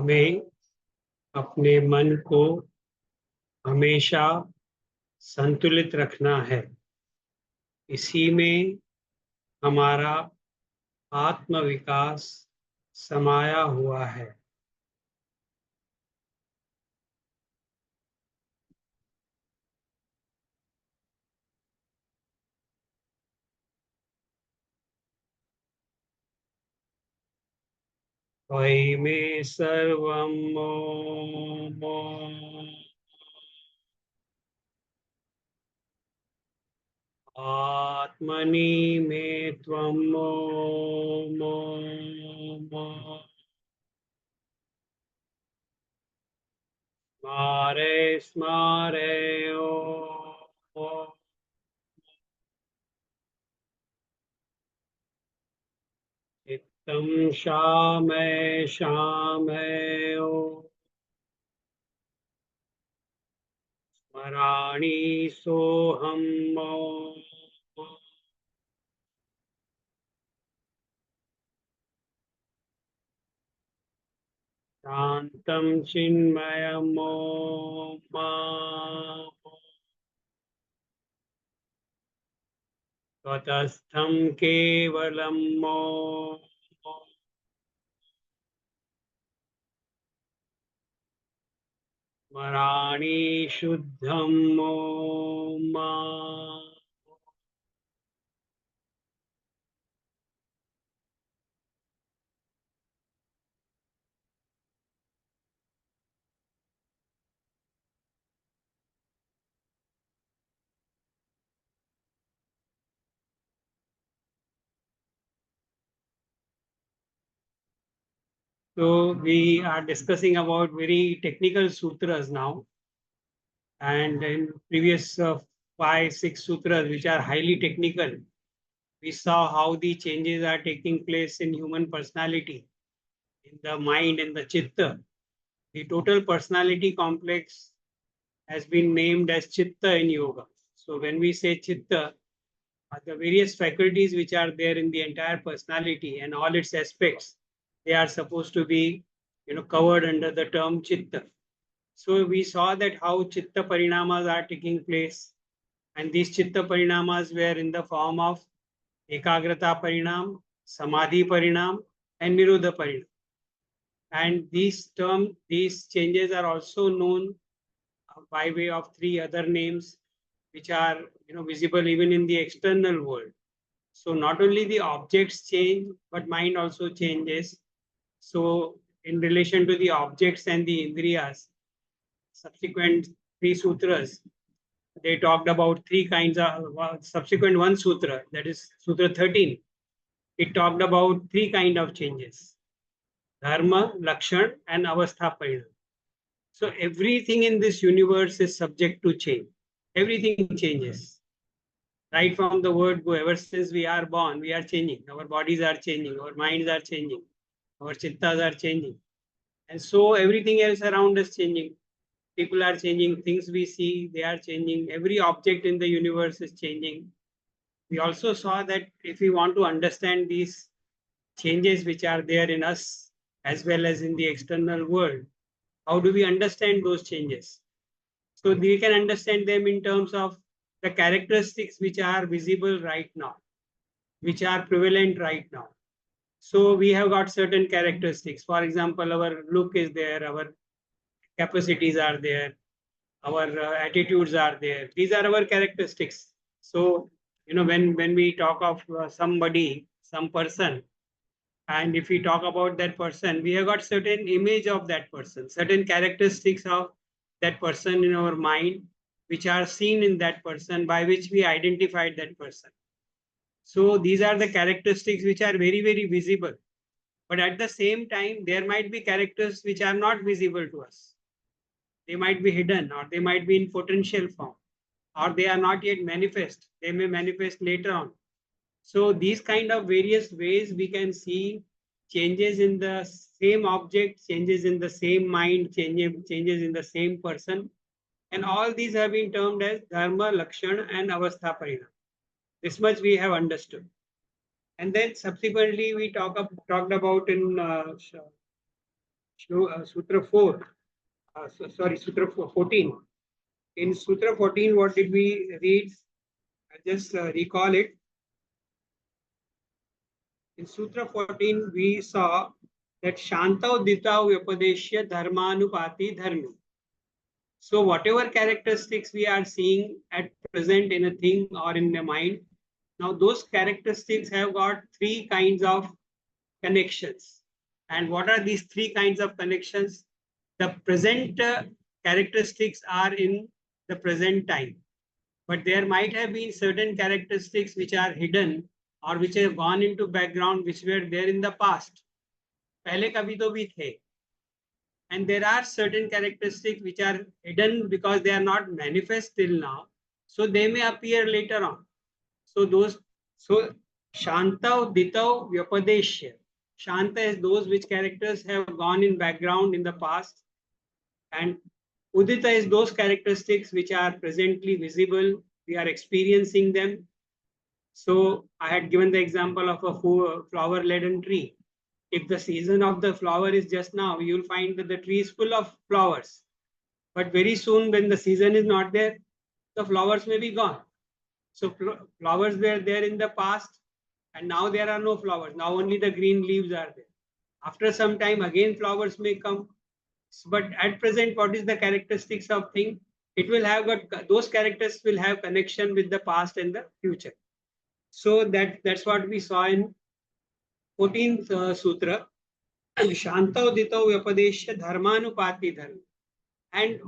हमें अपने मन को हमेशा संतुलित रखना है। इसी में हमारा आत्म विकास समाया हुआ है। त्वयि मे सर्वं आत्मनि मे त्वं स्मारे स्मारे ॐ। चित्तं शामय शामय ॐ। स्मराणि सोऽहं ॐ। शान्तं चिन्मयं ॐ। तटस्थं केवलं ॐ। स्मराणि शुद्धं ॐ। So we are discussing about very technical sutras now, and in previous 5, 6 sutras, which are highly technical, we saw how the changes are taking place in human personality, in the mind and the chitta. The total personality complex has been named as chitta in yoga. So when we say chitta, the various faculties which are there in the entire personality and all its aspects, they are supposed to be, covered under the term chitta. So we saw that how chitta parinamas are taking place, and these chitta parinamas were in the form of ekagrata parinam, samadhi parinam, and nirodha parinam. And these changes are also known by way of 3 other names, which are visible even in the external world. So not only the objects change, but mind also changes. So in relation to the objects and the indriyas, subsequent 3 sutras, they talked about 3 kinds of subsequent 1 sutra, that is Sutra 13. It talked about 3 kind of changes: dharma, lakshan, and avastha parinam. So everything in this universe is subject to change. Everything changes. Right from the word go, ever since we are born, we are changing. Our bodies are changing, our minds are changing, our chittas are changing. And so everything else around us changing. People are changing, things we see, they are changing. Every object in the universe is changing. We also saw that if we want to understand these changes which are there in us as well as in the external world, how do we understand those changes? So we can understand them in terms of the characteristics which are visible right now, which are prevalent right now. So we have got certain characteristics. For example, our look is there, our capacities are there, our attitudes are there. These are our characteristics. So, when we talk of somebody, some person, and if we talk about that person, we have got certain image of that person, certain characteristics of that person in our mind, which are seen in that person, by which we identified that person. So these are the characteristics which are very, very visible. But at the same time, there might be characters which are not visible to us. They might be hidden, or they might be in potential form, or they are not yet manifest. They may manifest later on. So these kind of various ways we can see changes in the same object, changes in the same mind, changes in the same person. And all these have been termed as dharma, lakshan, and avastha parinam. This much we have understood. And then subsequently we talked about in Sutra 4, Sutra 14. In Sutra 14, what did we read? I just recall it. In Sutra 14, we saw that Shantau Ditau Vyapadeshya Dharmanupati Dharmi. So whatever characteristics we are seeing at present in a thing or in the mind, now those characteristics have got three kinds of connections. And what are these three kinds of connections? The present characteristics are in the present time, but there might have been certain characteristics which are hidden or which have gone into background, which were there in the past. पहले कभी तो भी थे. And there are certain characteristics which are hidden because they are not manifest till now, so they may appear later on. So Shantau Ditau Vyapadeshya. Shanta is those which characters have gone in background in the past, and Udita is those characteristics which are presently visible. We are experiencing them. So I had given the example of a flower-laden tree. If the season of the flower is just now, you'll find that the tree is full of flowers. But very soon, when the season is not there, the flowers may be gone. So flowers were there in the past, and now there are no flowers. Now only the green leaves are there. After some time, again flowers may come. But at present, what is the characteristics of thing? It will have got those characters will have connection with the past and the future. So that's what we saw in 14th Sutra. Shantau Ditau Vyapadeshya Dharmanupati Dharma. And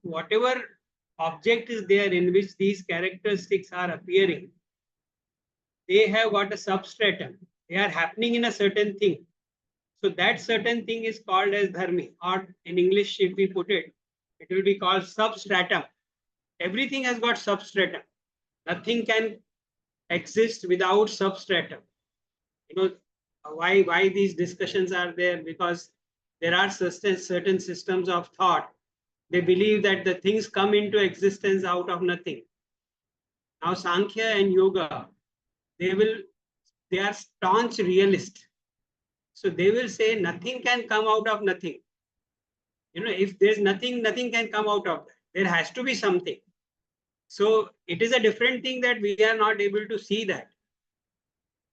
whatever object is there in which these characteristics are appearing, they have got a substratum. They are happening in a certain thing. So that certain thing is called as dharmi, or in English, if we put it, it will be called substratum. Everything has got substratum. Nothing can exist without substratum. You know why these discussions are there? Because there are certain systems of thought. They believe that the things come into existence out of nothing. Now Sankhya and Yoga, they are staunch realists. So they will say nothing can come out of nothing. If there's nothing, nothing can come out of that. There has to be something. So it is a different thing that we are not able to see that.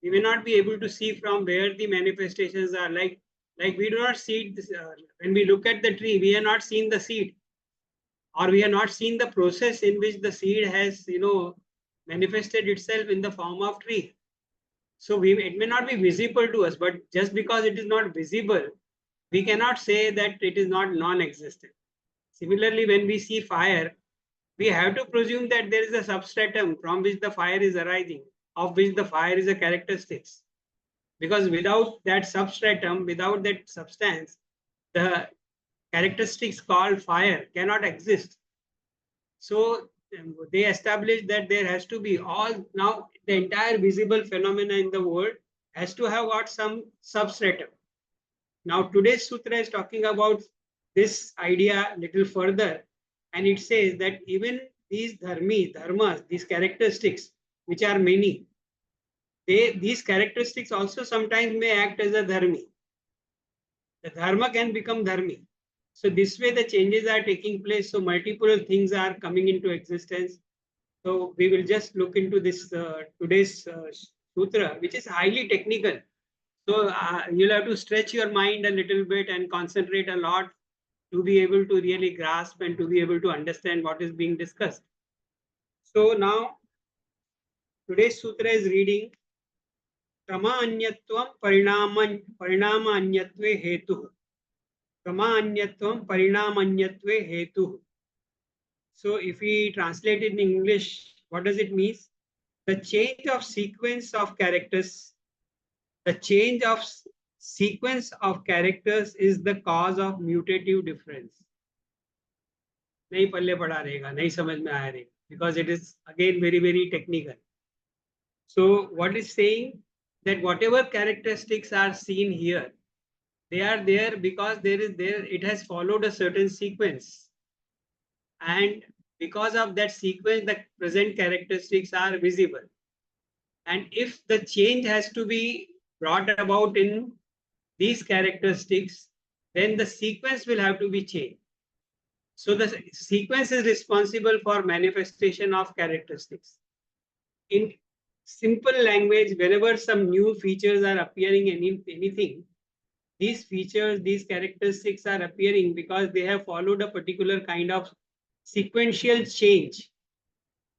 We may not be able to see from where the manifestations are. Like we do not see this, when we look at the tree, we are not seeing the seed, or we are not seeing the process in which the seed has manifested itself in the form of tree. So it may not be visible to us, but just because it is not visible, we cannot say that it is not non-existent. Similarly, when we see fire, we have to presume that there is a substratum from which the fire is arising, of which the fire is a characteristics. Because without that substratum, without that substance, the characteristics called fire cannot exist. So they established that there has to be now the entire visible phenomena in the world has to have got some substratum. Now today's sutra is talking about this idea a little further, and it says that even these dharmas, these characteristics, which are many, these characteristics also sometimes may act as a dharmi. The dharma can become dharmi. So this way the changes are taking place. So multiple things are coming into existence. So we will just look into this today's sutra, which is highly technical. So you'll have to stretch your mind a little bit and concentrate a lot to be able to really grasp and to be able to understand what is being discussed. So now today's sutra is reading Krama Anyatvam Parinama Anyatve Hetu. Krama Anyatvam Parinama Anyatve Hetu. So if we translate it in English, what does it mean? The change of sequence of characters, the change of sequence of characters is the cause of mutative difference. नहीं पल्ले पड़ा रहेगा, नहीं समझ में आया रहेगा, because it is again very, very technical. So what is saying that whatever characteristics are seen here, they are there because it has followed a certain sequence. And because of that sequence, the present characteristics are visible. And if the change has to be brought about in these characteristics, then the sequence will have to be changed. So the sequence is responsible for manifestation of characteristics. In simple language, whenever some new features are appearing in anything, these features, these characteristics are appearing because they have followed a particular kind of sequential change.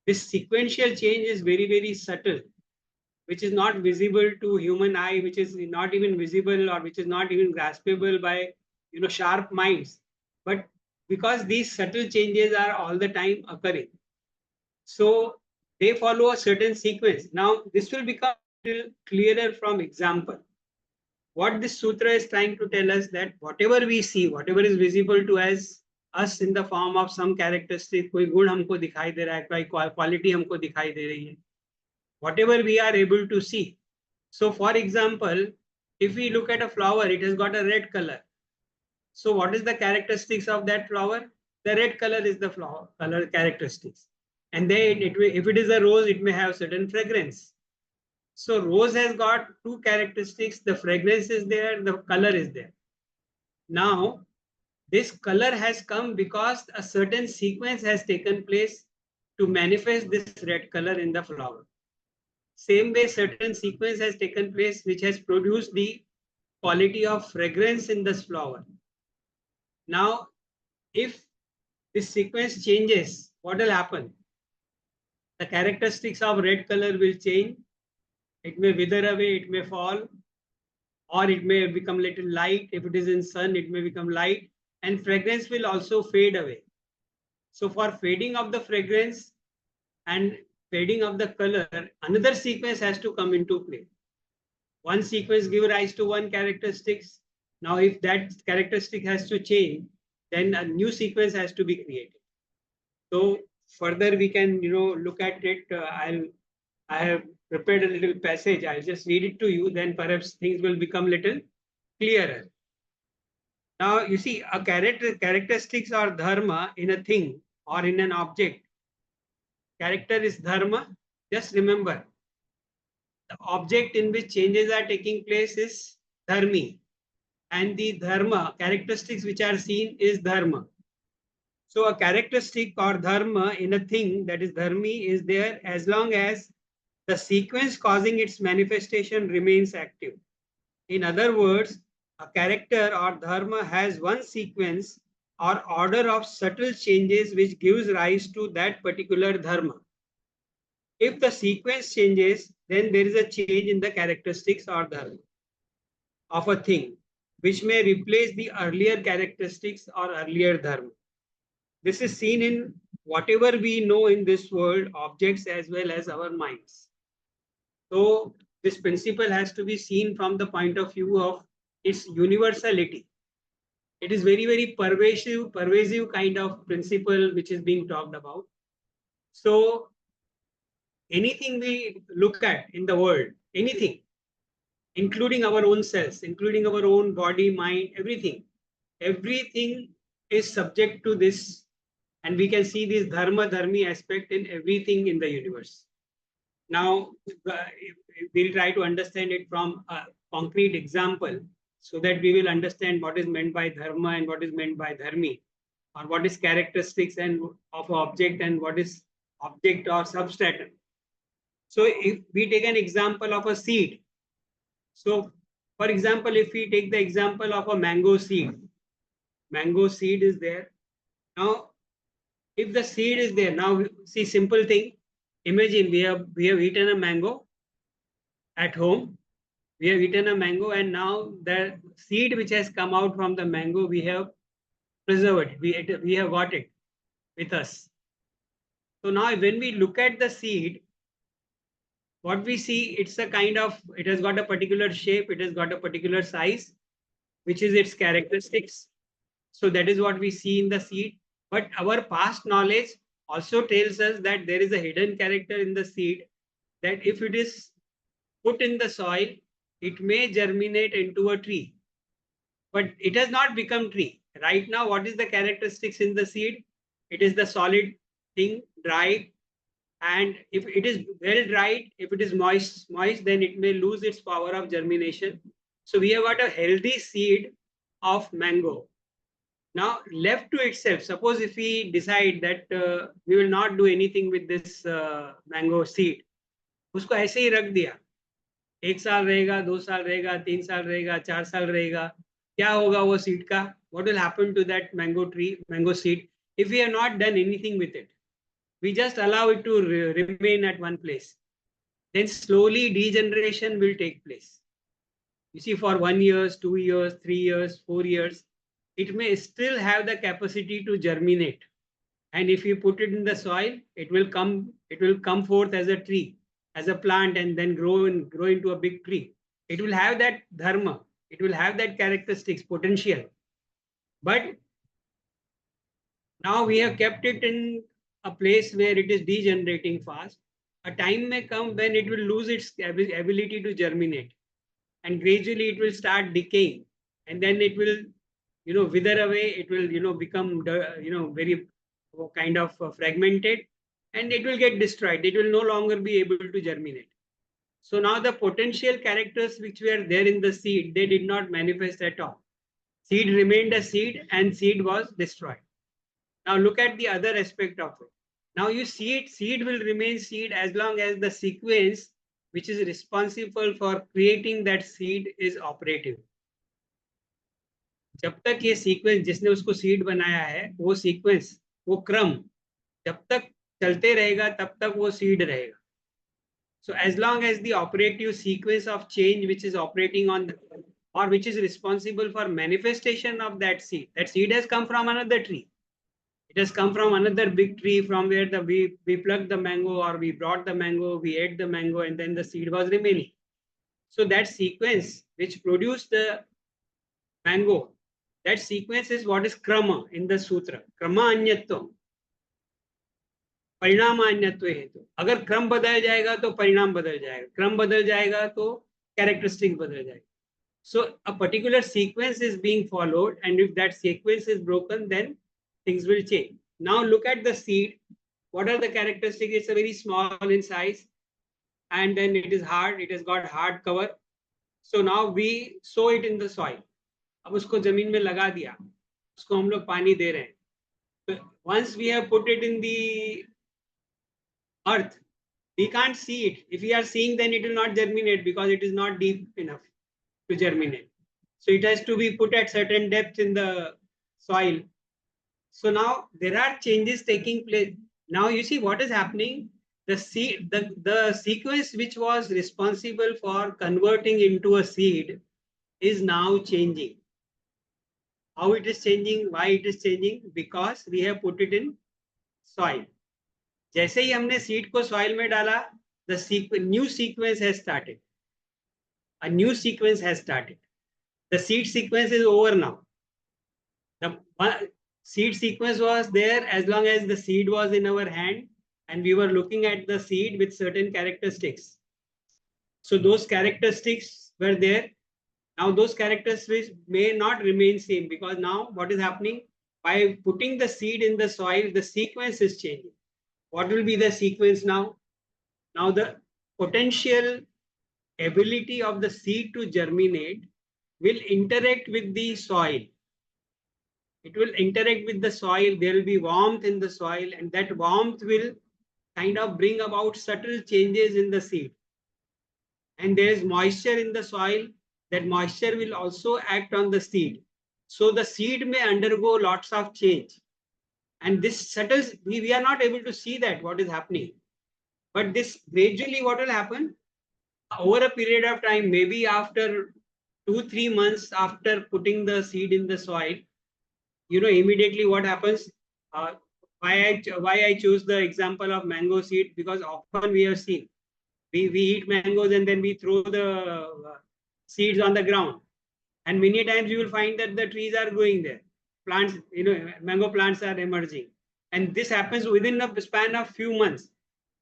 This sequential change is very, very subtle, which is not visible to human eye, which is not even visible or which is not even graspable by sharp minds. But because these subtle changes are all the time occurring, so they follow a certain sequence. Now this will become a little clearer from example. What this sutra is trying to tell us, that whatever we see, whatever is visible to us in the form of some characteristic, कोई गुण हमको दिखाई दे रहा है, कोई quality हमको दिखाई दे रही है, whatever we are able to see. So for example, if we look at a flower, it has got a red color. So what is the characteristics of that flower? The red color is the flower color characteristics. And then if it is a rose, it may have certain fragrance. So rose has got two characteristics. The fragrance is there, the color is there. Now, this color has come because a certain sequence has taken place to manifest this red color in the flower. Same way, certain sequence has taken place which has produced the quality of fragrance in this flower. Now, if this sequence changes, what will happen? The characteristics of red color will change. It may wither away, it may fall, or it may become little light. If it is in sun, it may become light, and fragrance will also fade away. So for fading of the fragrance and fading of the color, another sequence has to come into play. One sequence give rise to one characteristics. Now, if that characteristic has to change, then a new sequence has to be created. So further we can look at it. I have prepared a little passage. I'll just read it to you. Then perhaps things will become little clearer. Now you see, a characteristics or dharma in a thing or in an object. Character is dharma. Just remember, the object in which changes are taking place is dharmi, and the dharma characteristics which are seen is dharma. So a characteristic or dharma in a thing, that is dharmi, is there as long as the sequence causing its manifestation remains active. In other words, a character or dharma has one sequence or order of subtle changes which gives rise to that particular dharma. If the sequence changes, then there is a change in the characteristics or dharma of a thing, which may replace the earlier characteristics or earlier dharma. This is seen in whatever we know in this world, objects as well as our minds. So this principle has to be seen from the point of view of its universality. It is very, very pervasive kind of principle which is being talked about. So anything we look at in the world, anything, including our own selves, including our own body, mind, everything is subject to this. And we can see this dharma dharmi aspect in everything in the universe. Now, we'll try to understand it from a concrete example so that we will understand what is meant by dharma and what is meant by dharmi, or what is characteristics and of object and what is object or substratum. So if we take an example of a seed, so for example, if we take the example of a mango seed is there. Now, if the seed is there, now see, simple thing. Imagine we have eaten a mango at home. We have eaten a mango, and now the seed which has come out from the mango, we have preserved it. We have got it with us. So now when we look at the seed, what we see, it has got a particular shape, it has got a particular size, which is its characteristics. So that is what we see in the seed. But our past knowledge also tells us that there is a hidden character in the seed, that if it is put in the soil, it may germinate into a tree. But it has not become tree. Right now, what is the characteristics in the seed? It is the solid thing, dry. And if it is well dried, if it is moist, then it may lose its power of germination. So we have got a healthy seed of mango. Now, left to itself, suppose if we decide that we will not do anything with this mango seed, उसको ऐसे ही रख दिया, 1 साल रहेगा, 2 साल रहेगा, 3 साल रहेगा, 4 साल रहेगा, क्या होगा वो सीड का? What will happen to that mango tree, mango seed, if we have not done anything with it? We just allow it to remain at one place. Then slowly degeneration will take place. You see, for 1 year, 2 years, 3 years, 4 years, it may still have the capacity to germinate. And if you put it in the soil, it will come forth as a tree, as a plant, and then grow into a big tree. It will have that dharma, it will have that characteristics, potential. But now we have kept it in a place where it is degenerating fast. A time may come when it will lose its ability to germinate, and gradually it will start decaying, and then it will, wither away. It will, become, very kind of fragmented, and it will get destroyed. It will no longer be able to germinate. So now the potential characters which were there in the seed, they did not manifest at all. Seed remained a seed, and seed was destroyed. Now look at the other aspect of it. Now you see it, seed will remain seed as long as the sequence which is responsible for creating that seed is operative. जब तक ये sequence जिसने उसको seed बनाया है, वो sequence, वो क्रम जब तक चलते रहेगा तब तक वो सीड रहेगा. So as long as the operative sequence of change which is operating on or which is responsible for manifestation of that seed has come from another tree. It has come from another big tree from where we plucked the mango, or we brought the mango, we ate the mango, and then the seed was remaining. So that sequence which produced the mango, that sequence is what is krama in the sutra. Krama anyatva, परिणाम अन्यत्व हेतु. अगर क्रम बदल जाएगा तो परिणाम बदल जाएगा, क्रम बदल जाएगा तो कैरेक्टरिस्टिक बदल जाएगा. So a particular sequence is being followed, and if that sequence is broken, then things will change. Now look at the seed. What are the characteristics? It's a very small in size, and then it is hard. It has got hard cover. So now we sow it in the soil. अब उसको जमीन में लगा दिया, उसको हम लोग पानी दे रहे हैं. So once we have put it in the earth, we can't see it. If we are seeing, then it will not germinate because it is not deep enough to germinate. So it has to be put at certain depth in the soil. So now there are changes taking place. Now you see what is happening. The sequence which was responsible for converting into a seed is now changing. How it is changing? Why it is changing? Because we have put it in soil. जैसे ही हमने seed को soil में डाला, the new sequence has started. A new sequence has started. The seed sequence is over now. The seed sequence was there as long as the seed was in our hand and we were looking at the seed with certain characteristics. So those characteristics were there. Now those characteristics may not remain same, because now what is happening? By putting the seed in the soil, the sequence is changing. What will be the sequence now? Now the potential ability of the seed to germinate will interact with the soil. It will interact with the soil. There will be warmth in the soil, and that warmth will kind of bring about subtle changes in the seed. And there is moisture in the soil. That moisture will also act on the seed. So the seed may undergo lots of change. And this subtle, we are not able to see that what is happening. But this gradually what will happen? Over a period of time, maybe after 2-3 months after putting the seed in the soil, immediately what happens? Why I choose the example of mango seed? Because often we have seen, we eat mangoes and then we throw the seeds on the ground. And many times you will find that the trees are growing there. Plants, mango plants are emerging. And this happens within a span of few months.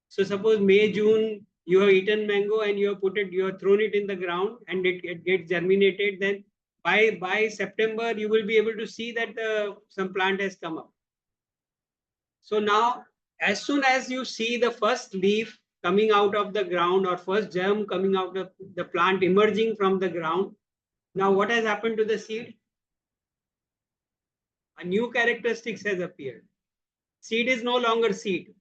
So suppose May, June, you have eaten mango and you have thrown it in the ground and it gets germinated. Then by September, you will be able to see that some plant has come up. So now, as soon as you see the first leaf coming out of the ground or first germ coming out of the plant emerging from the ground, now what has happened to the seed? A new characteristics has appeared. Seed is no longer seed.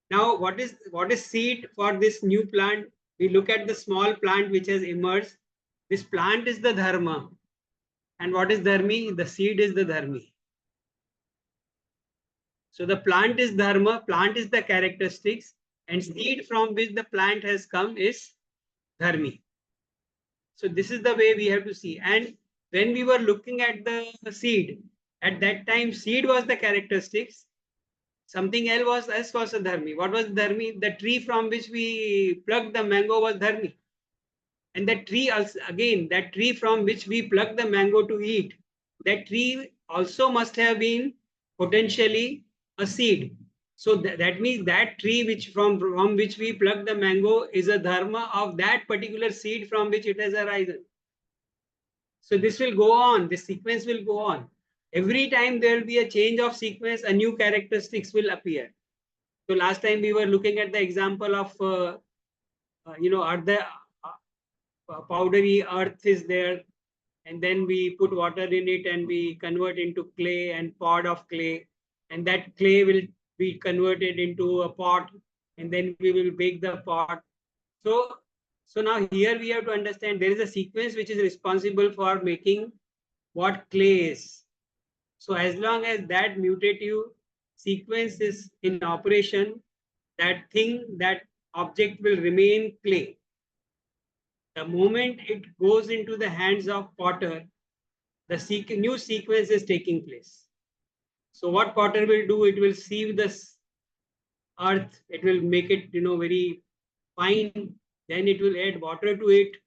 Now, what is seed for this new plant? We look at the small plant which has emerged. This plant is the dharma. And what is dharmi? The seed is the dharmi. So the plant is dharma, plant is the characteristics, and seed from which the plant has come is dharmi. So this is the way we have to see. And when we were looking at the seed, at that time, seed was the characteristics. Something else was a dharmi. What was dharmi? The tree from which we plucked the mango was dharmi. And that tree also, again, that tree from which we plucked the mango to eat, that tree also must have been potentially a seed. So that means that tree which from which we pluck the mango is a dharma of that particular seed from which it has arisen. So this will go on, this sequence will go on. Every time there will be a change of sequence, a new characteristics will appear. So last time we were looking at the example of, at the powdery earth is there, and then we put water in it and we convert into clay and pod of clay, and that clay will be converted into a pot, and then we will bake the pot. So now here we have to understand there is a sequence which is responsible for making what clay is. So as long as that mutative sequence is in operation, that thing, that object will remain clay. The moment it goes into the hands of potter, the new sequence is taking place. So what potter will do, it will sieve this earth, it will make it, very fine, then it will add water to it.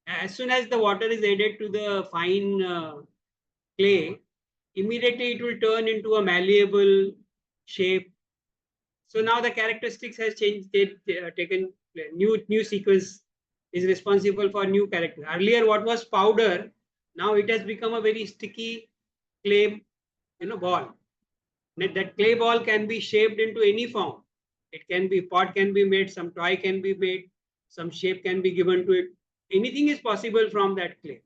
As soon as the water is added to the fine clay, immediately it will turn into a malleable shape. So now the characteristics has changed, taken new sequence is responsible for new character. Earlier, what was powder, now it has become a very sticky clay, ball. That clay ball can be shaped into any form. It can be, pot can be made, some toy can be made, some shape can be given to it. Anything is possible from that clay.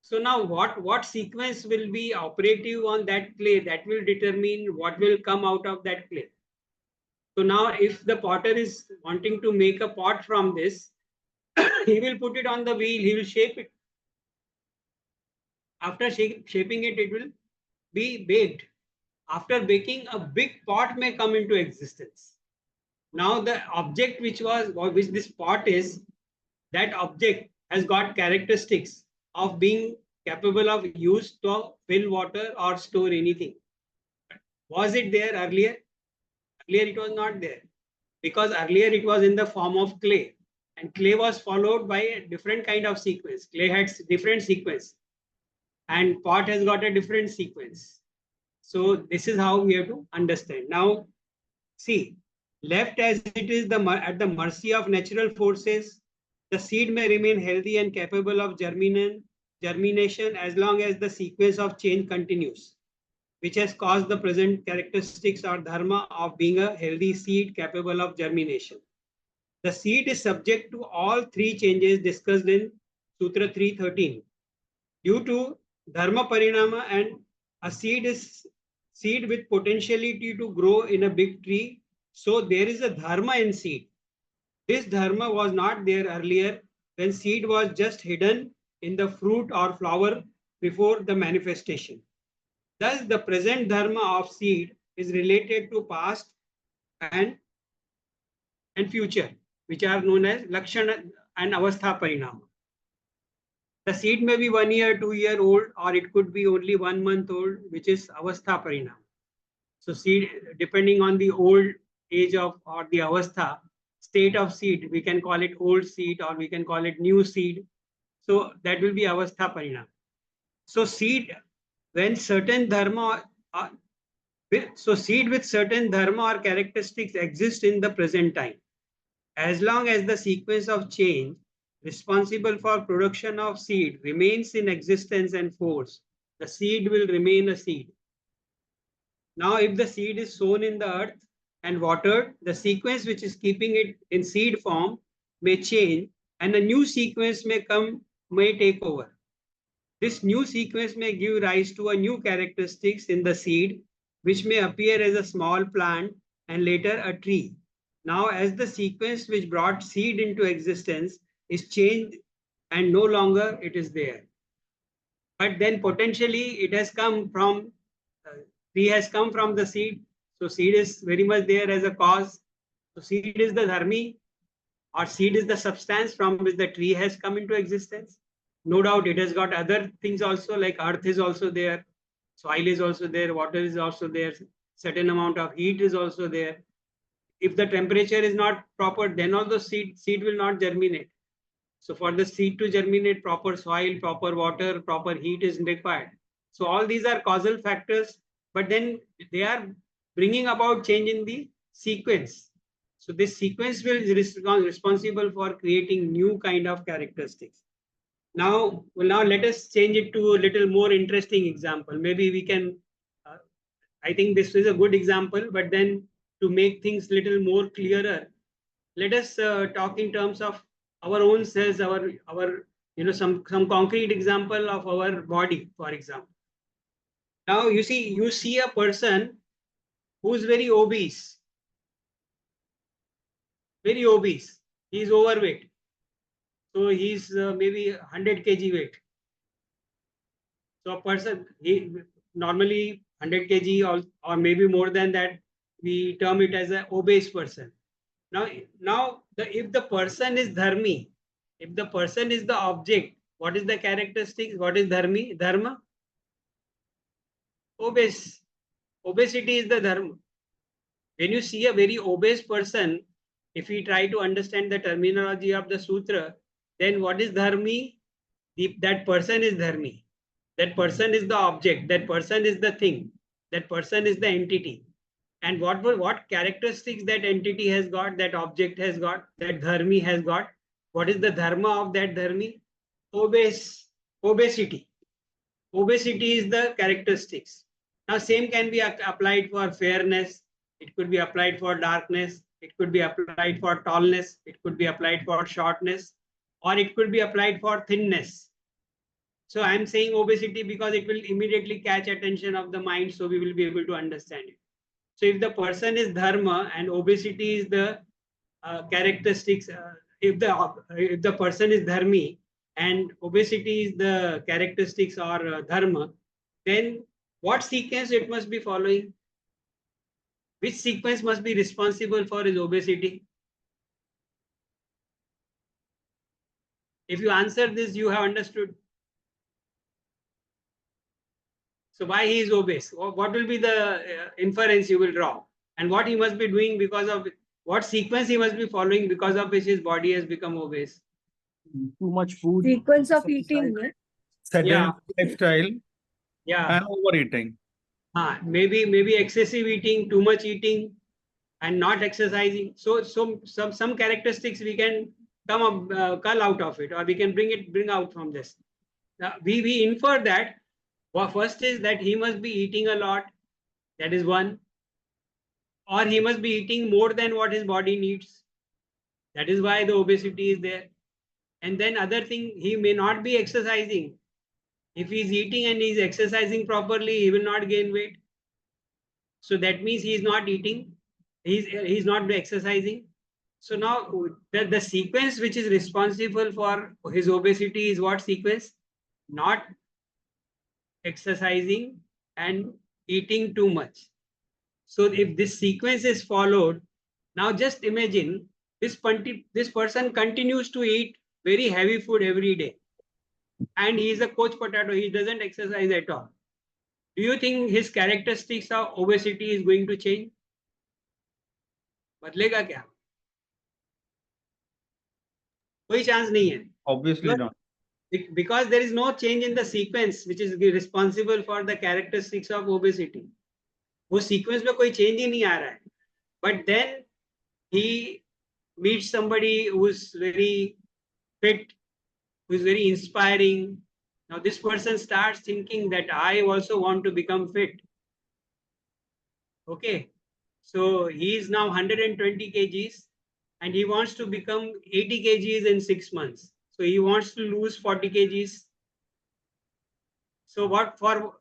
So now what sequence will be operative on that clay, that will determine what will come out of that clay. So now if the potter is wanting to make a pot from this, he will put it on the wheel, he will shape it. After shaping it, it will be baked. After baking, a big pot may come into existence. Now the object which this pot is, that object has got characteristics of being capable of use to fill water or store anything. Was it there earlier? Earlier it was not there, because earlier it was in the form of clay, and clay was followed by a different kind of sequence. Clay had different sequence, and pot has got a different sequence. So this is how we have to understand. Now, see, left as it is at the mercy of natural forces, the seed may remain healthy and capable of germination as long as the sequence of change continues, which has caused the present characteristics or dharma of being a healthy seed capable of germination. The seed is subject to all three changes discussed in Sutra 3.13. Due to dharma parinama, and a seed is seed with potentiality to grow in a big tree. So there is a dharma in seed. This dharma was not there earlier when seed was just hidden in the fruit or flower before the manifestation. Thus, the present dharma of seed is related to past and future, which are known as lakshana and avastha parinama. The seed may be 1 year, 2 year old, or it could be only 1 month old, which is avastha parinama. So seed, depending on the old age of or the avastha state of seed, we can call it old seed or we can call it new seed. So that will be avastha parinama. So seed, when certain dharma, seed with certain dharma or characteristics exist in the present time. As long as the sequence of change responsible for production of seed remains in existence and force, the seed will remain a seed. Now, if the seed is sown in the earth and watered, the sequence which is keeping it in seed form may change and a new sequence may take over. This new sequence may give rise to a new characteristics in the seed, which may appear as a small plant and later a tree. Now, as the sequence which brought seed into existence is changed and no longer it is there. But then potentially it has come from, tree has come from the seed. So seed is very much there as a cause. So seed is the dharmi, or seed is the substance from which the tree has come into existence. No doubt it has got other things also, like earth is also there, soil is also there, water is also there, certain amount of heat is also there. If the temperature is not proper, then also seed will not germinate. So for the seed to germinate, proper soil, proper water, proper heat is required. So all these are causal factors, but then they are bringing about change in the sequence. So this sequence will be responsible for creating new kind of characteristics. Now let us change it to a little more interesting example. Maybe we can, I think this is a good example, but then to make things little more clearer, let us talk in terms of our own cells, our some concrete example of our body, for example. Now you see a person who's very obese, very obese. He's overweight, so he's maybe 100 kg weight. So a person, he normally 100 kg or maybe more than that, we term it as an obese person. Now if the person is dharmi, if the person is the object, what is the characteristics? What is dharmi? Dharma? Obese. Obesity is the dharma. When you see a very obese person, if we try to understand the terminology of the sutra, then what is dharmi? That person is dharmi. That person is the object. That person is the thing. That person is the entity. And what characteristics that entity has got, that object has got, that dharmi has got? What is the dharma of that dharmi? Obesity. Obesity is the characteristics. Now, same can be applied for fairness. It could be applied for darkness. It could be applied for tallness. It could be applied for shortness, or it could be applied for thinness. So I'm saying obesity because it will immediately catch attention of the mind, so we will be able to understand it. So if the person is dharma and obesity is the characteristics, if the person is dharmi and obesity is the characteristics or dharma, then what sequence it must be following? Which sequence must be responsible for his obesity? If you answer this, you have understood. So why he is obese? What will be the inference you will draw? And what he must be doing because of what sequence he must be following because of which his body has become obese? Too much food. Sequence of eating. Sedentary lifestyle. Yeah. And overeating. Maybe excessive eating, too much eating, and not exercising. So some characteristics we can cull out of it, or we can bring out from this. We infer that. Well, first is that he must be eating a lot. That is one. Or he must be eating more than what his body needs. That is why the obesity is there. And then other thing, he may not be exercising. If he's eating and he's exercising properly, he will not gain weight. So that means he is not eating. He's not exercising. So now the sequence which is responsible for his obesity is what sequence? Not exercising and eating too much. So if this sequence is followed, now just imagine this person continues to eat very heavy food every day, and he is a coach potato. He doesn't exercise at all. Do you think his characteristics of obesity is going to change? बदलेगा क्या? कोई chance नहीं है. Obviously not. Because there is no change in the sequence which is responsible for the characteristics of obesity. वो sequence में कोई change ही नहीं आ रहा है. But then he meets somebody who is very fit, who is very inspiring. Now this person starts thinking that I also want to become fit. Okay, so he is now 120 kgs and he wants to become 80 kgs in 6 months. So he wants to lose 40 kgs. So what for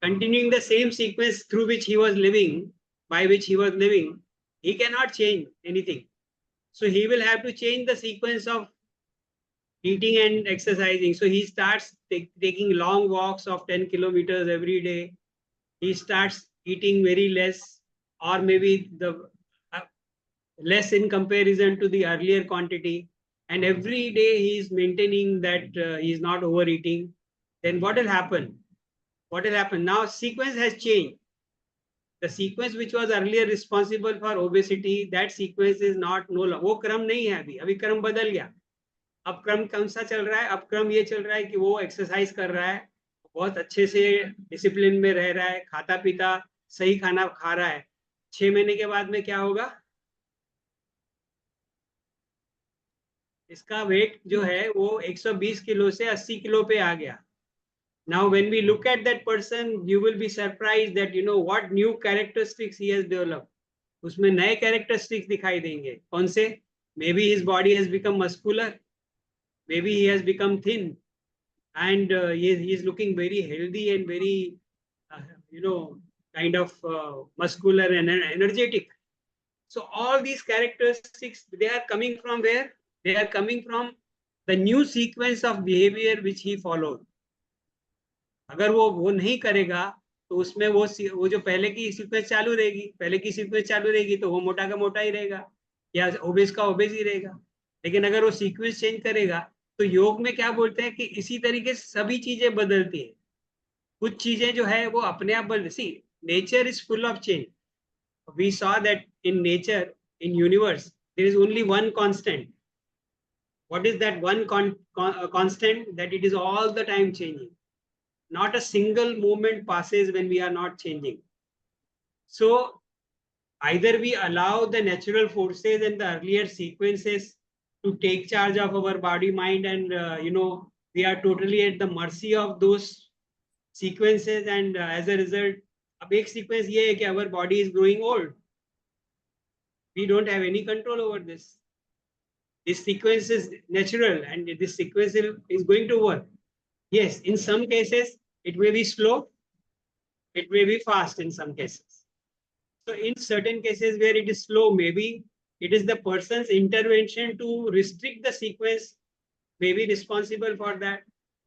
continuing the same sequence through which he was living, by which he was living, he cannot change anything. So he will have to change the sequence of eating and exercising. So he starts taking long walks of 10 kilometers every day. He starts eating very less, or maybe the less in comparison to the earlier quantity. And every day he is maintaining that he is not overeating. Then what will happen? What will happen? Now sequence has changed. The sequence which was earlier responsible for obesity, that sequence is not no longer. वो क्रम नहीं है अभी क्रम बदल गया. अब क्रम कौन सा चल रहा है? अब क्रम ये चल रहा है कि वो एक्सरसाइज कर रहा है, बहुत अच्छे से डिसिप्लिन में रह रहा है, खाता पीता सही खाना खा रहा है. 6 महीने के बाद में क्या होगा? इसका वेट जो है वो 120 किलो से 80 किलो पे आ गया. Now when we look at that person, you will be surprised that you know what new characteristics he has developed. उसमें नए characteristics दिखाई देंगे. कौन से? Maybe his body has become muscular, maybe he has become thin, and he is looking very healthy and very you know kind of muscular and energetic. So all these characteristics, they are coming from where? They are coming from the new sequence of behavior which he followed. अगर वो नहीं करेगा तो उसमें वो जो पहले की सीक्वेंस चालू रहेगी, पहले की सीक्वेंस चालू रहेगी तो वो मोटा का मोटा ही रहेगा या ओबेस का ओबेस ही रहेगा. लेकिन अगर वो सीक्वेंस चेंज करेगा तो योग में क्या बोलते हैं कि इसी तरीके से सभी चीजें बदलती है. कुछ चीजें जो है वो अपने आप बदल. See nature is full of change. We saw that in nature, in universe, there is only one constant. What is that one constant? That it is all the time changing. Not a single moment passes when we are not changing. So either we allow the natural forces and the earlier sequences to take charge of our body, mind, and you know we are totally at the mercy of those sequences, and as a result, अब एक sequence ये है कि our body is growing old. We don't have any control over this. This sequence is natural and this sequence is going to work. Yes, in some cases it may be slow, it may be fast in some cases. So in certain cases where it is slow, maybe it is the person's intervention to restrict the sequence may be responsible for that.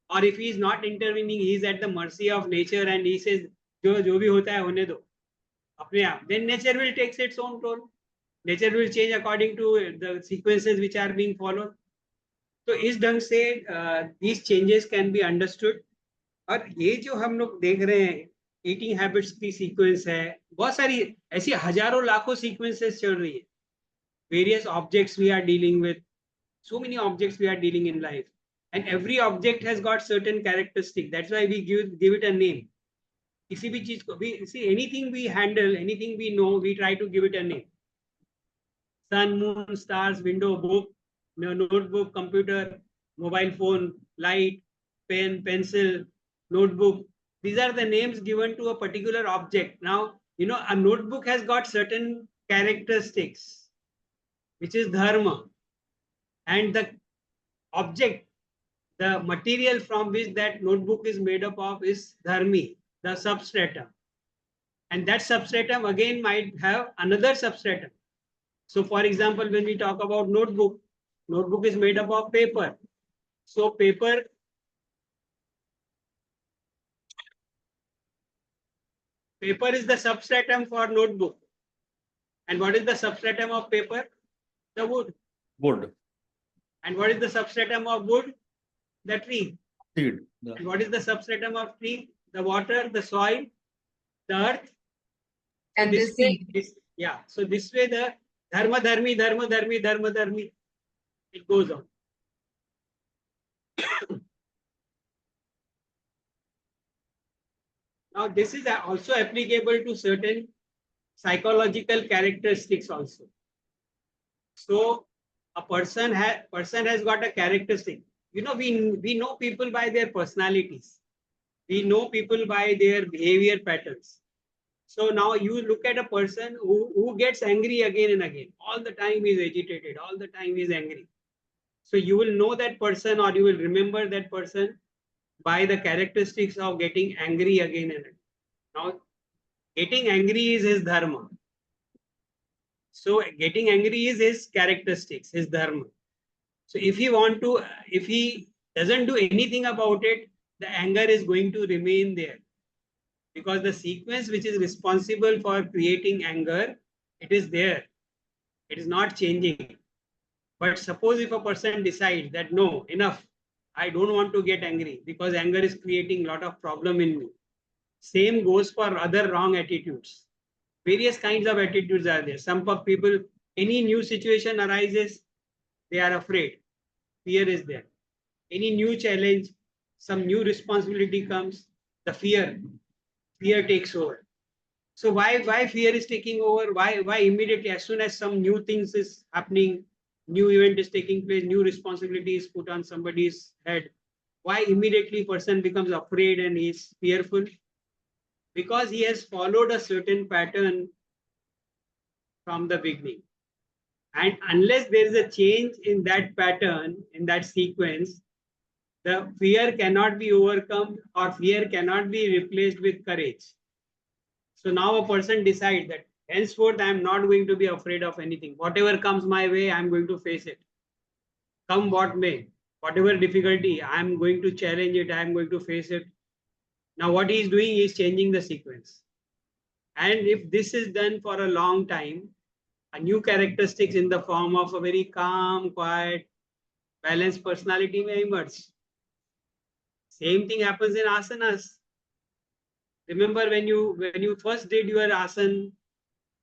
Or if he is not intervening, he is at the mercy of nature and he says, जो भी होता है होने दो अपने आप. Then nature will take its own role. Nature will change according to the sequences which are being followed. तो इस ढंग से these changes can be understood. और ये जो हम लोग देख रहे हैं ईटिंग हैबिट्स की सीक्वेंस है, बहुत सारी ऐसी हजारों लाखों सीक्वेंसेस चल रही है. Various objects we are dealing with, so many objects we are dealing in life, and every object has got certain characteristics. That's why we give it a name. किसी भी चीज को we see, anything we handle, anything we know, we try to give it a name. Sun, moon, stars, window, book, notebook, computer, mobile phone, light, pen, pencil, notebook. These are the names given to a particular object. Now, you know, a notebook has got certain characteristics, which is dharma. And the object, the material from which that notebook is made up of is dharmi, the substratum. And that substratum again might have another substratum. So for example, when we talk about notebook, notebook is made up of paper. So paper is the substratum for notebook. And what is the substratum of paper? The wood. Wood. And what is the substratum of wood? The tree. Seed. And what is the substratum of tree? The water, the soil, the earth. And this way, yeah. So this way the dharma dharmi, dharma dharmi, dharma dharmi, it goes on. Now this is also applicable to certain psychological characteristics also. So a person has got a characteristic. You know, we know people by their personalities. We know people by their behavior patterns. So now you look at a person who gets angry again and again. All the time he is agitated. All the time he is angry. So you will know that person, or you will remember that person by the characteristics of getting angry again and again. Now, getting angry is his dharma. So getting angry is his characteristics, his dharma. So if he doesn't do anything about it, the anger is going to remain there. Because the sequence which is responsible for creating anger, it is there. It is not changing. But suppose if a person decides that no, enough, I don't want to get angry because anger is creating a lot of problem in me. Same goes for other wrong attitudes. Various kinds of attitudes are there. Some people, any new situation arises, they are afraid. Fear is there. Any new challenge, some new responsibility comes, the fear takes over. So why fear is taking over? Why immediately as soon as some new things is happening, new event is taking place, new responsibility is put on somebody's head, why immediately person becomes afraid and is fearful? Because he has followed a certain pattern from the beginning. And unless there is a change in that pattern, in that sequence, the fear cannot be overcome or fear cannot be replaced with courage. So now a person decides that henceforth I am not going to be afraid of anything. Whatever comes my way, I am going to face it. Come what may, whatever difficulty, I am going to challenge it, I am going to face it. Now what he is doing is changing the sequence. And if this is done for a long time, a new characteristics in the form of a very calm, quiet, balanced personality may emerge. Same thing happens in asanas. Remember when you first did your asan,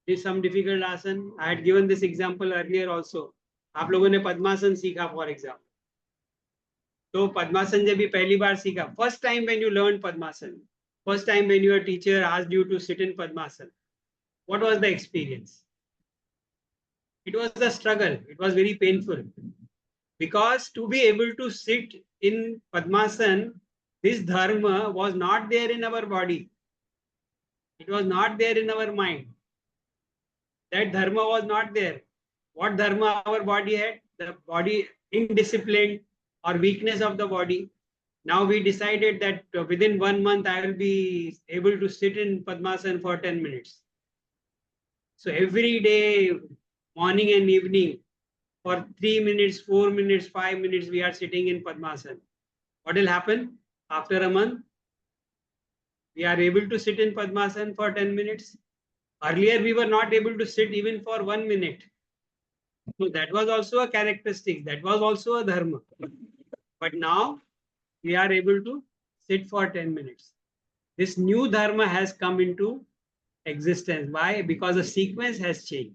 did some difficult asan. I had given this example earlier also. आप लोगों ने पद्मासन सीखा for example. तो पद्मासन जब भी पहली बार सीखा, first time when you learned padmasana, first time when your teacher asked you to sit in padmasana, what was the experience? It was a struggle. It was very painful. Because to be able to sit in Padmasan, this dharma was not there in our body. It was not there in our mind. That dharma was not there. What dharma our body had? The body indisciplined or weakness of the body. Now we decided that within 1 month I will be able to sit in Padmasan for 10 minutes. So every day, morning and evening, for 3 minutes, 4 minutes, 5 minutes, we are sitting in Padmasan. What will happen? After a month, we are able to sit in Padmasan for 10 minutes. Earlier, we were not able to sit even for 1 minute. So that was also a characteristic. That was also a dharma. But now, we are able to sit for 10 minutes. This new dharma has come into existence. Why? Because the sequence has changed.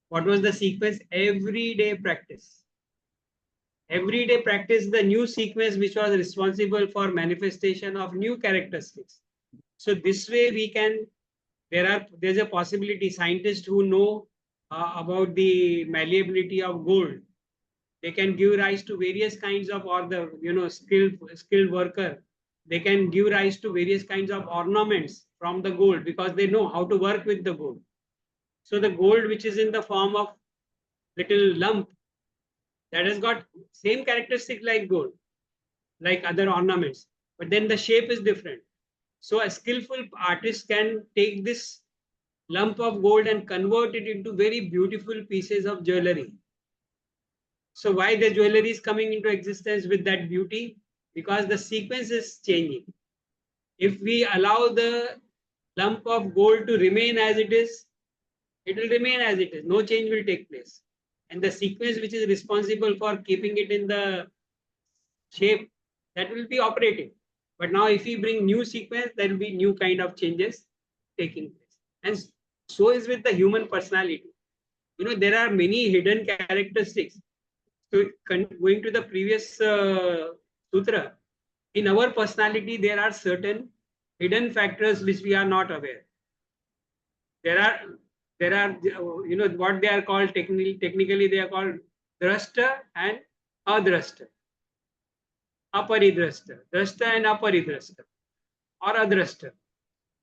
What was the sequence? Everyday practice. Everyday practice, the new sequence which was responsible for manifestation of new characteristics. So this way we can, there's a possibility, scientists who know about the malleability of gold, they can give rise to various kinds of, or the skilled worker, they can give rise to various kinds of ornaments from the gold because they know how to work with the gold. So the gold which is in the form of little lump, that has got same characteristic like gold, like other ornaments, but then the shape is different. So a skillful artist can take this lump of gold and convert it into very beautiful pieces of jewelry. So why the jewelry is coming into existence with that beauty? Because the sequence is changing. If we allow the lump of gold to remain as it is, it will remain as it is. No change will take place. And the sequence which is responsible for keeping it in the shape, that will be operating. But now if we bring new sequence, there will be new kind of changes taking place. And so is with the human personality. There are many hidden characteristics. So going to the previous sutra, in our personality, there are certain hidden factors which we are not aware. There are what they are called technically they are called drashta and adrashta, aparidrashta, drashta and aparidrashta, or adrashta.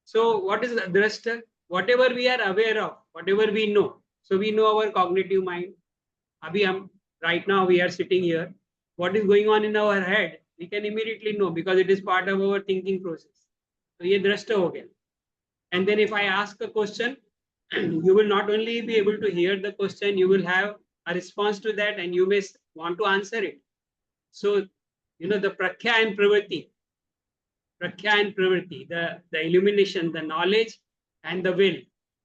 So what is adrashta? Whatever we are aware of, whatever we know. So we know our cognitive mind. Right now we are sitting here. What is going on in our head? We can immediately know because it is part of our thinking process. So ये दृष्ट हो गया. And then if I ask a question, you will not only be able to hear the question, you will have a response to that and you may want to answer it. So, the prakhya and pravritti, the illumination, the knowledge and the will,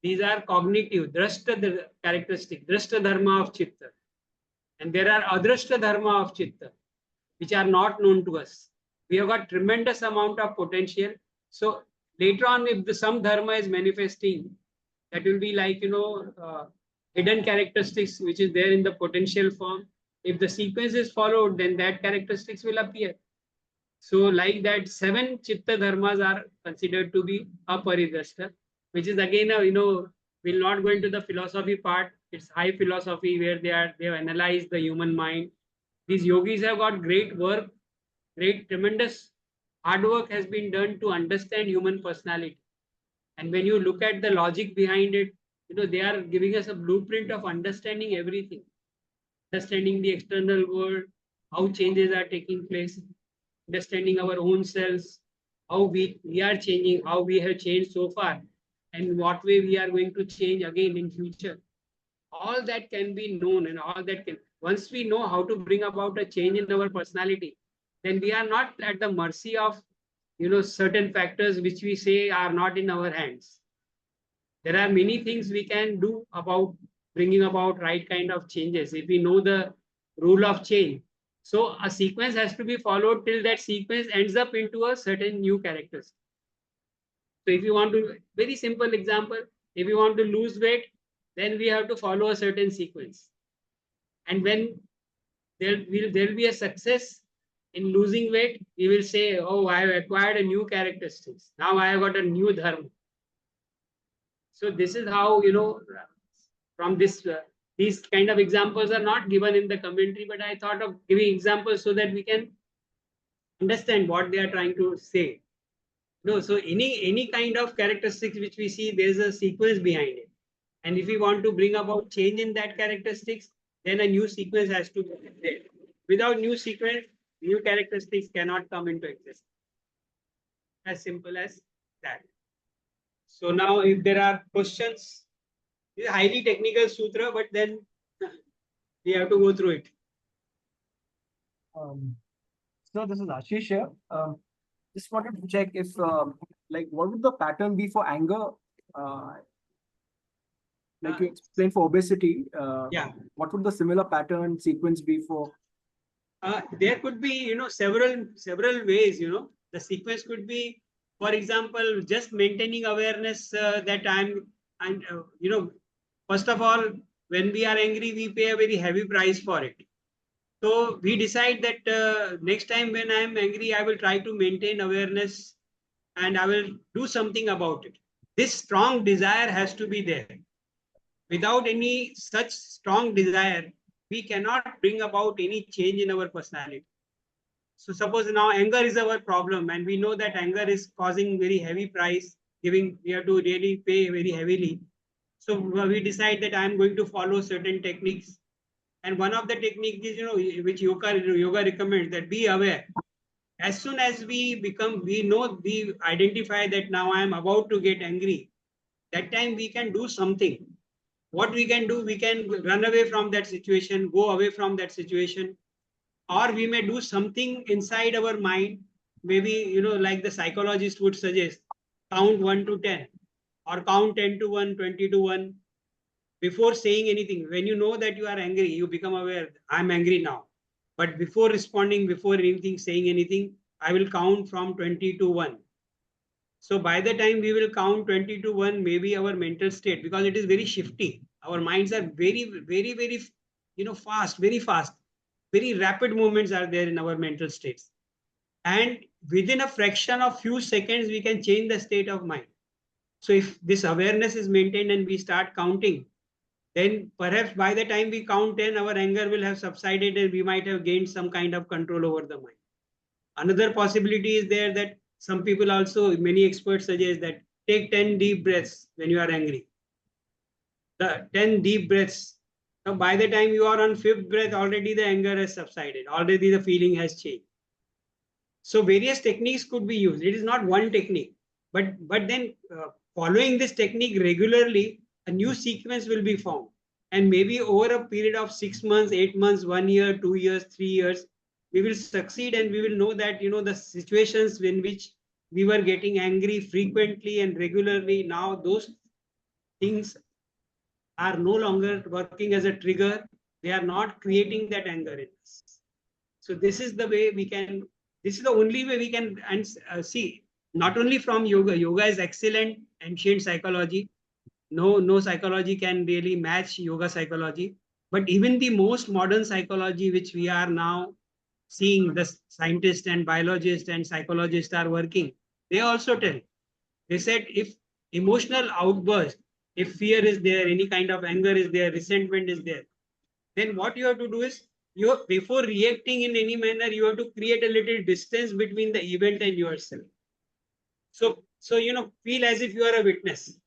these are cognitive, drashta the characteristic, drashta dharma of chitta. And there are adrashta dharma of chitta, which are not known to us. We have got tremendous amount of potential. So later on, if some dharma is manifesting, that will be like, hidden characteristics, which is there in the potential form. If the sequence is followed, then that characteristics will appear. So like that, 7 chitta dharmas are considered to be aparidrashta, which is again, we'll not go into the philosophy part. It's high philosophy where they have analyzed the human mind. These yogis have got great work, tremendous hard work has been done to understand human personality. And when you look at the logic behind it, they are giving us a blueprint of understanding everything, understanding the external world, how changes are taking place, understanding our own selves, how we are changing, how we have changed so far, and what way we are going to change again in future. All that can be known, and all that can, once we know how to bring about a change in our personality, then we are not at the mercy of certain factors which we say are not in our hands. There are many things we can do about bringing about right kind of changes if we know the rule of change. So a sequence has to be followed till that sequence ends up into a certain new characters. So if you want to, very simple example, if you want to lose weight, then we have to follow a certain sequence. And when there will be a success in losing weight, we will say, oh, I have acquired a new characteristics. Now I have got a new dharma. So this is how, from this, these kind of examples are not given in the commentary, but I thought of giving examples so that we can understand what they are trying to say. No, so any kind of characteristics which we see, there's a sequence behind it. And if we want to bring about change in that characteristics, then a new sequence has to be there. Without new sequence, new characteristics cannot come into existence. As simple as that. So now if there are questions, it's a highly technical sutra, but then we have to go through it. So this is Ashish here. Just wanted to check if, what would the pattern be for anger? Like you explained for obesity. Yeah. What would the similar pattern sequence be for? There could be, several ways. The sequence could be, for example, just maintaining awareness that first of all, when we are angry, we pay a very heavy price for it. So we decide that next time when I am angry, I will try to maintain awareness and I will do something about it. This strong desire has to be there. Without any such strong desire, we cannot bring about any change in our personality. So suppose now anger is our problem and we know that anger is causing very heavy price, we have to really pay very heavily. So we decide that I am going to follow certain techniques. And one of the techniques is, which yoga recommends, that be aware. As soon as we identify that now I am about to get angry, that time we can do something. What we can do, we can run away from that situation, go away from that situation, or we may do something inside our mind. Maybe, like the psychologist would suggest, count 1 to 10 or count 10 to 1, 20 to 1 before saying anything. When you know that you are angry, you become aware, I'm angry now. But before responding, before anything, saying anything, I will count from 20 to 1. So by the time we will count 20 to 1, maybe our mental state, because it is very shifty. Our minds are very, very, very, fast, very fast. Very rapid movements are there in our mental states. And within a fraction of few seconds, we can change the state of mind. So if this awareness is maintained and we start counting, then perhaps by the time we count 10, our anger will have subsided and we might have gained some kind of control over the mind. Another possibility is there that some people also, many experts suggest that take 10 deep breaths when you are angry. The 10 deep breaths. Now, by the time you are on 5th breath, already the anger has subsided. Already the feeling has changed. So various techniques could be used. It is not one technique, but then following this technique regularly, a new sequence will be found. And maybe over a period of 6 months, 8 months, 1 year, 2 years, 3 years, we will succeed, and we will know that, the situations in which we were getting angry frequently and regularly, now those things are no longer working as a trigger. They are not creating that anger in us. So this is the way we can, this is the only way we can, and see, not only from yoga. Yoga is excellent, ancient psychology. No psychology can really match yoga psychology. But even the most modern psychology, which we are now seeing, the scientists and biologists and psychologists are working, they also tell. They said if emotional outburst, if fear is there, any kind of anger is there, resentment is there, then what you have to do is, before reacting in any manner, you have to create a little distance between the event and yourself. So feel as if you are a witness.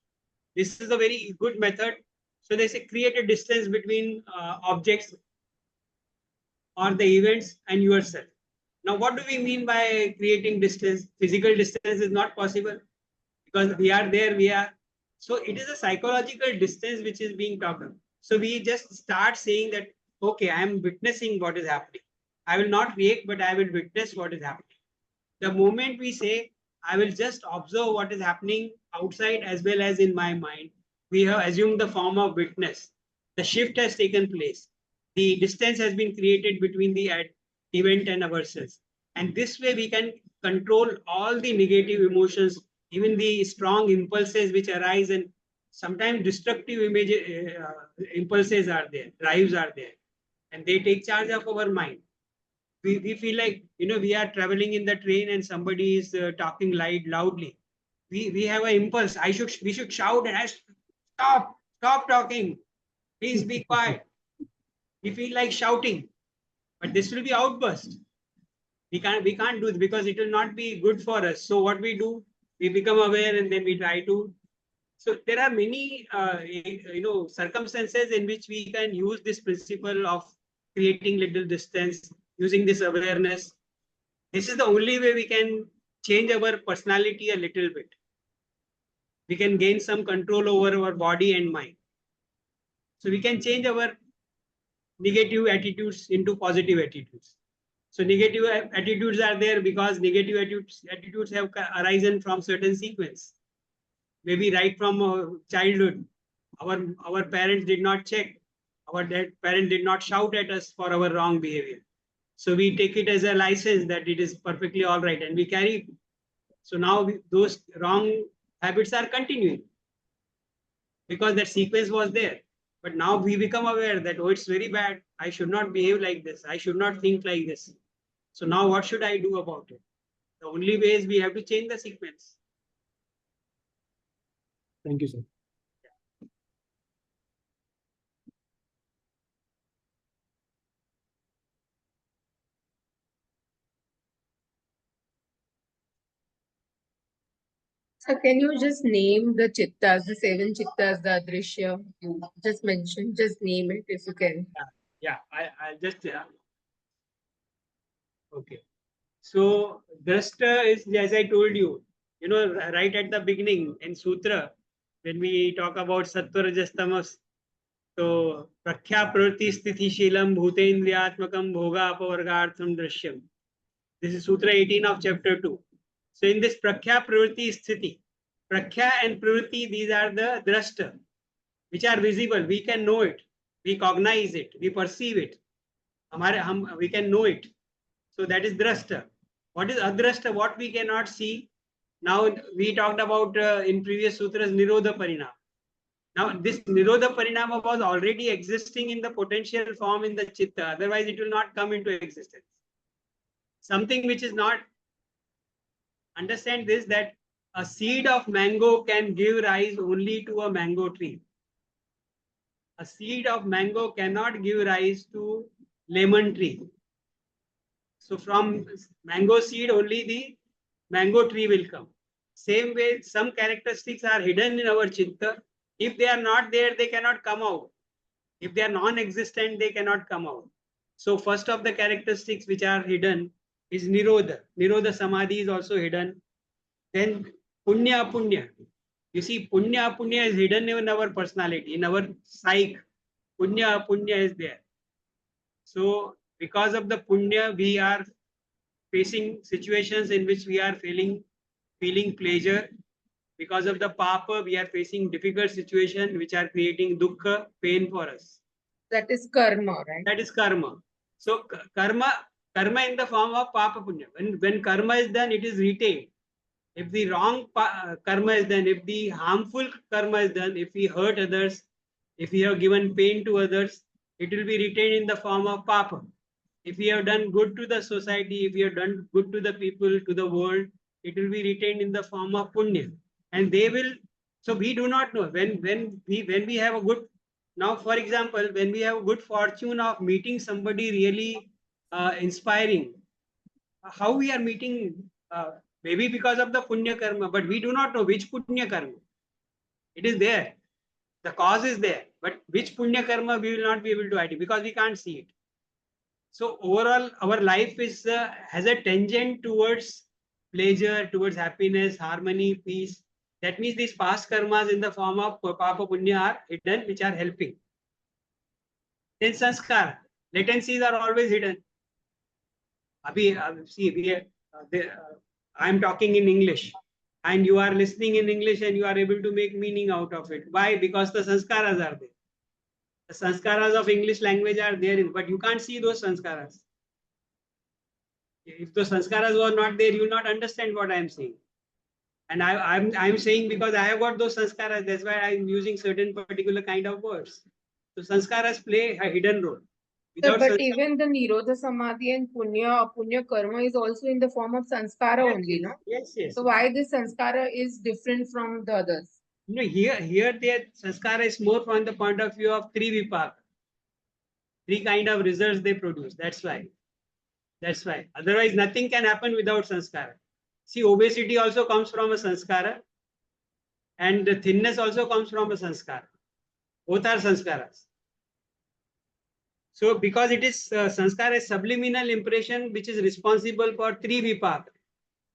This is a very good method. So they say create a distance between objects or the events and yourself. Now, what do we mean by creating distance? Physical distance is not possible because we are there, we are. So it is a psychological distance which is being talked about. So we just start saying that, okay, I am witnessing what is happening. I will not react, but I will witness what is happening. The moment we say, I will just observe what is happening outside as well as in my mind, we have assumed the form of witness. The shift has taken place. The distance has been created between the event and ourselves. And this way we can control all the negative emotions, even the strong impulses which arise, and sometimes destructive impulses are there, drives are there, and they take charge of our mind. We feel like, we are traveling in the train and somebody is talking loudly. We have an impulse. We should shout and stop talking. Please be quiet. We feel like shouting, but this will be outburst. We can't do it because it will not be good for us. So what we do, we become aware and then we try to. So there are many circumstances in which we can use this principle of creating little distance, using this awareness. This is the only way we can change our personality a little bit. We can gain some control over our body and mind. So we can change our negative attitudes into positive attitudes. So negative attitudes are there because negative attitudes have arisen from certain sequence. Maybe right from childhood, our parents did not check. Our parent did not shout at us for our wrong behavior. So we take it as a license that it is perfectly all right, and we carry it. So now those wrong habits are continuing because that sequence was there. But now we become aware that, oh, it's very bad. I should not behave like this. I should not think like this. So now what should I do about it? The only way is we have to change the sequence. Thank you, sir. So can you just name the chittas, the 7 chittas, the adrishya you just mentioned? Just name it if you can. Yeah, I'll just, okay. So drashta is, as I told you, right at the beginning in Sutra, when we talk about sattva rajas tamas, so prakhya pravritti sthiti shilam bhutendriyatmakam bhoga apavargartham drishyam. This is Sutra 18 of chapter 2. So in this prakhya pravritti sthiti, prakhya and pravritti, these are the drashta, which are visible. We can know it, we cognize it, we perceive it. We can know it. So that is drashta. What is adrashta? What we cannot see. Now we talked about in previous sutras nirodha parinama. Now this nirodha parinama was already existing in the potential form in the chitta. Otherwise it will not come into existence. Something which is not, understand this, that a seed of mango can give rise only to a mango tree. A seed of mango cannot give rise to lemon tree. So from mango seed, only the mango tree will come. Same way, some characteristics are hidden in our chitta. If they are not there, they cannot come out. If they are non-existent, they cannot come out. So first of the characteristics which are hidden is Nirodha. Nirodha Samadhi is also hidden. Then Punya Apunya. You see, Punya Apunya is hidden in our personality, in our psyche. Punya Apunya is there. So, because of the Punya, we are facing situations in which we are feeling pleasure. Because of the Papa, we are facing difficult situations which are creating dukkha, pain for us. That is karma, right? That is karma. So karma in the form of papa punya. When karma is done, it is retained. If the wrong karma is done, if the harmful karma is done, if we hurt others, if we have given pain to others, it will be retained in the form of papa. If we have done good to the society, if we have done good to the people, to the world, it will be retained in the form of punya. And they will. So we do not know when we have a good. Now, for example, when we have good fortune of meeting somebody really inspiring, how we are meeting, maybe because of the punya karma, but we do not know which punya karma. It is there. The cause is there, but which punya karma we will not be able to identify because we can't see it. So overall, our life is has a tangent towards pleasure, towards happiness, harmony, peace. That means these past karmas in the form of papa punya are hidden, which are helping. Then sanskara, latencies are always hidden. See, I am talking in English, and you are listening in English, and you are able to make meaning out of it. Why? Because the sanskaras are there. The sanskaras of English language are there, but you can't see those sanskaras. If the sanskaras were not there, you will not understand what I am saying. And I'm saying because I have got those sanskaras, that's why I'm using certain particular kind of words. So sanskaras play a hidden role. Sir, but even the Nirodha Samadhi and Punya karma is also in the form of sanskara yes, only, no? Yes, yes. So why this sanskara is different from the others? No, here their sanskara is more from the point of view of III.15. Three kind of results they produce. That's why. That's why. Otherwise, nothing can happen without sanskara. See, obesity also comes from a sanskara, and the thinness also comes from a sanskara. Both are sanskaras. So, because it is sanskara is subliminal impression which is responsible for III.15.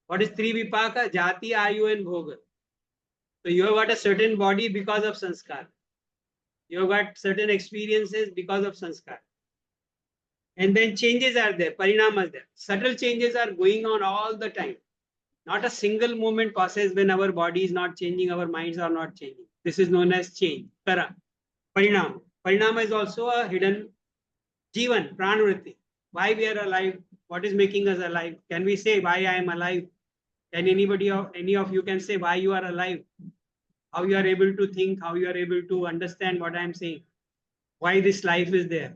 What is III.15? Jati, Ayu, and Bhoga. So, you have got a certain body because of sanskara. You have got certain experiences because of sanskara. And then changes are there, parinamas there. Subtle changes are going on all the time. Not a single moment passes when our body is not changing, our minds are not changing. This is known as change. Kara. Parinama. Parinama is also a hidden Jivan, Pranavritti. Why we are alive? What is making us alive? Can we say why I am alive? Can any of you can say why you are alive? How you are able to think, how you are able to understand what I am saying? Why this life is there?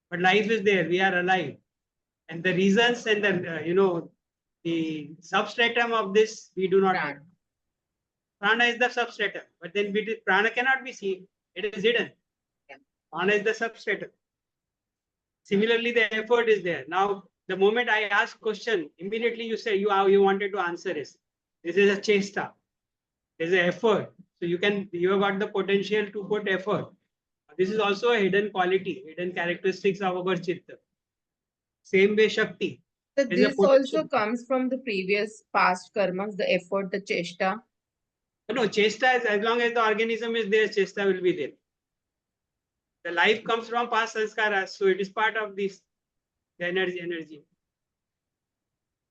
But life is there, we are alive. And the reasons and the substratum of this, we do not know. Prana is the substratum, but then prana cannot be seen. It is hidden. Prana is the substratum. Similarly, the effort is there. Now, the moment I ask question, immediately you say you wanted to answer is. This is a chesta. There is an effort. So you have got the potential to put effort. This is also a hidden quality, hidden characteristics of our chitta. Same way, Shakti. So this also comes from the previous past karmas, the effort, the chesta. No, chesta is as long as the organism is there, chesta will be there. The life comes from past sanskaras, so it is part of this, the energy.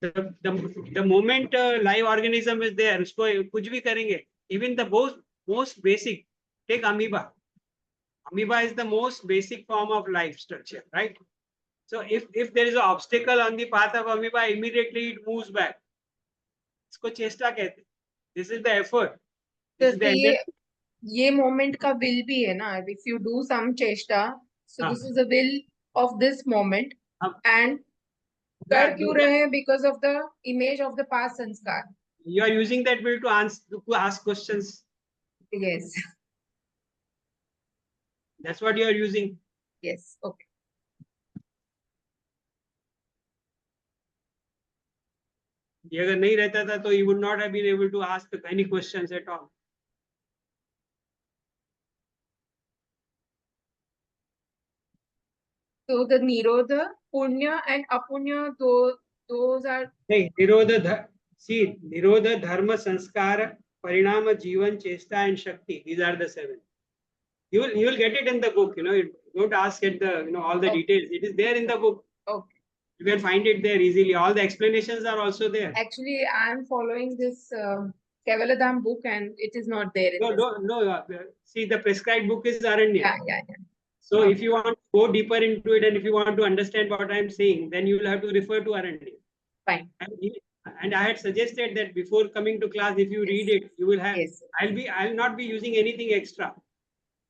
The moment live organism is there, usko kuch bhi karenge. Even the most basic, take amoeba. Amoeba is the most basic form of life structure, right? So if there is an obstacle on the path of amoeba, immediately it moves back. Isko chesta कहते. This is the effort. So ये moment का will भी है ना. If you do some chesta, so this is the will of this moment, and कर क्यों रहे हैं because of the image of the past sanskar. You are using that will to ask questions. Yes. That's what you are using. Yes. Okay. ये अगर नहीं रहता था तो you would not have been able to ask any questions at all. So the Nirodha, Punya and Apunya, those are Hey, see, Nirodha, Dharma, Sanskara, Parinama, Jivan, Chesta, and Shakti. These are the 7. You will get it in the book. You don't ask at the all the Okay. details. It is there in the book. okay. You can find it there easily. All the explanations are also there. Actually, I am following this Kevaladam book, and it is not there in No, this. no, no. See, the prescribed book is Aranya. Yeah. So if you want to go deeper into it, and if you want to understand what I am saying, then you will have to refer to Aranya. Fine. And I had suggested that before coming to class, if you read it, you will have. Yes. I'll not be using anything extra.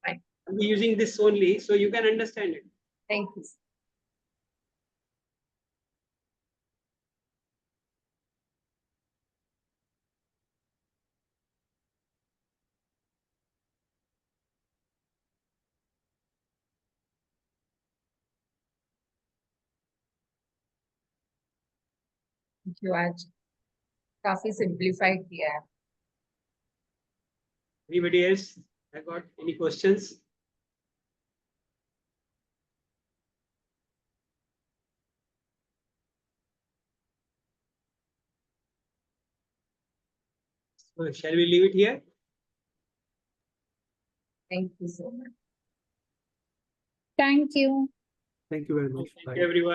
Fine. I'll be using this only, so you can understand it. Thank you. Thank you, आज काफी simplified किया है. Anybody else? I got any questions? So shall we leave it here? Thank you so much. Thank you. Thank you very much. Thank you, everyone.